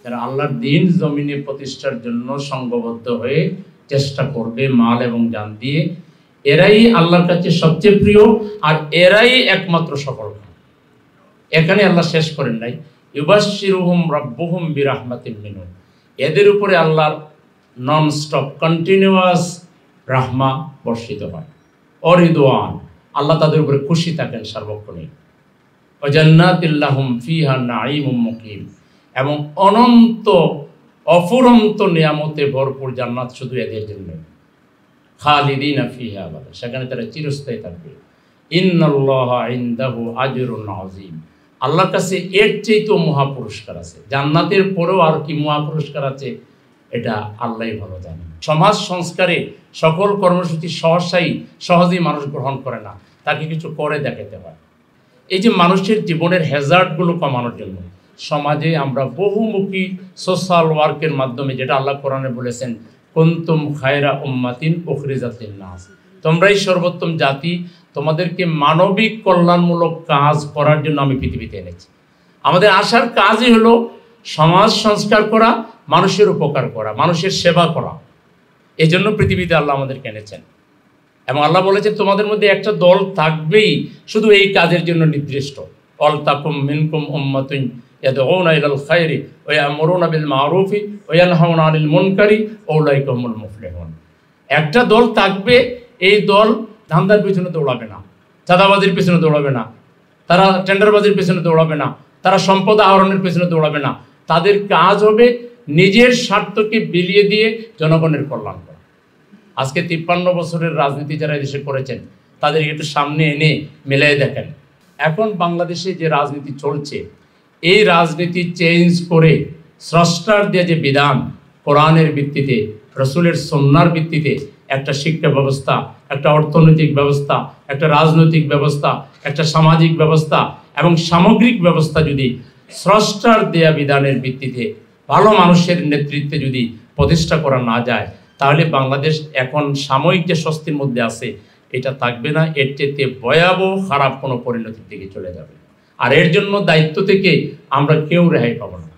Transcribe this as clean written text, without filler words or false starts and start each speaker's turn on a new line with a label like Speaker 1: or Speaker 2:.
Speaker 1: যারা আল্লাহর দ্বীন জমিনে প্রতিষ্ঠার জন্য সংঘবদ্ধ হয়ে চেষ্টা করবে মাল এবং জান দিয়ে, এরাই আল্লাহর কাছে সবচেয়ে প্রিয় আর এরাই একমাত্র সফল। এখানে আল্লাহ শেষ করেন নাই, ইউবাশশিরুহুম রাব্বুহুম বিরাহমাতিন মিনহু, এদের উপরে আল্লাহর নন স্টপ কন্টিনিউয়াস রাহমা বর্ষিত হয়। অরিদওয়ান, আল্লাহ তাদের উপরে খুশি থাকেন সার্বক্ষণিক। ওয়া জান্নাতিল লাহুম ফিহা নাঈমুম মুকিম, এবং অনন্ত অফুরন্ত নিয়ামতে ভরপুর জান্নাত শুধু এদের জন্য। খালিদিনা ফিহা আবাদা, সেখানে তারা চিরস্থায়ী থাকবে। ইন্নাল্লাহা ইনদাহু আজরুন আযীম, আল্লাহর কাছে এর চেয়েও মহা পুরস্কার আছে। জান্নাতের পরেও আর কি মহা পুরস্কার আছে, এটা আল্লাহই ভালো জানেন। সমাজ সংস্কারে সকল কর্মসূচি সহজেই মানুষ গ্রহণ করে না, তাকে কিছু করে দেখাতে হয়। এই যে মানুষের জীবনের হ্যাজার্ডগুলো কমানোর জন্য সমাজে আমরা বহুমুখী সোশ্যাল ওয়ার্কের মাধ্যমে, যেটা আল্লাহ কোরআনে বলেছেন, কুনতুম খায়রা উম্মাতিন উখরিজাত লিন-নাস, তোমরাই সর্বোত্তম জাতি, তোমাদেরকে মানবিক কল্যাণমূলক কাজ করার জন্য আমি পৃথিবীতে এনেছি। আমাদের আসার কাজই হলো সমাজ সংস্কার করা, মানুষের উপকার করা, মানুষের সেবা করা। এই জন্য পৃথিবীতে আল্লাহ আমাদেরকে এনেছেন। এবং আল্লাহ বলেছেন তোমাদের মধ্যে একটা দল থাকবেই শুধু এই কাজের জন্য নির্দিষ্ট। ওয়াল তাকুম মিনকুম উম্মাতুন ইয়াদউনা ইলাল খায়রি ওয়া ইয়ামুরুনা বিল মা'রুফি ওয়া ইয়ানহাউনা আনিল মুনকারি ওয়া উলাইকা হুমুল মুফলিহুন। একটা দল থাকবে, এই দল ধান্দার পিছনে দৌড়াবে না, চাঁদাবাজির পিছনে দৌড়াবে না, তারা টেন্ডারবাজির পিছনে দৌড়াবে না, তারা সম্পদ আহরণের পিছনে দৌড়াবে না। তাদের কাজ হবে নিজের স্বার্থকে বিলিয়ে দিয়ে জনগণের কল্যাণ করা। আজকে 53 বছরের রাজনীতি যারা দেশে করেছেন, তাদের একটু সামনে এনে মিলাই দেখেন। এখন বাংলাদেশে যে রাজনীতি চলছে, এই রাজনীতি চেঞ্জ করে স্রষ্টার দিয়ে যে বিধান, কোরআনের ভিত্তিতে, রসুলের সুন্নাহর ভিত্তিতে একটা শিক্ষা ব্যবস্থা, একটা অর্থনৈতিক ব্যবস্থা, একটা রাজনৈতিক ব্যবস্থা, একটা সামাজিক ব্যবস্থা এবং সামগ্রিক ব্যবস্থা যদি স্রষ্টার দেয়া বিধানের ভিত্তিতে ভালো মানুষের নেতৃত্বে যদি প্রতিষ্ঠা করা না যায়, তাহলে বাংলাদেশ এখন সাময়িক যে স্বস্তির মধ্যে আছে, এটা থাকবে না, এর চেয়ে ভয়াবহ খারাপ কোনো পরিণতির দিকে চলে যাবে। আর এর জন্য দায়িত্ব থেকে আমরা কেউ রেহাই পাবো না।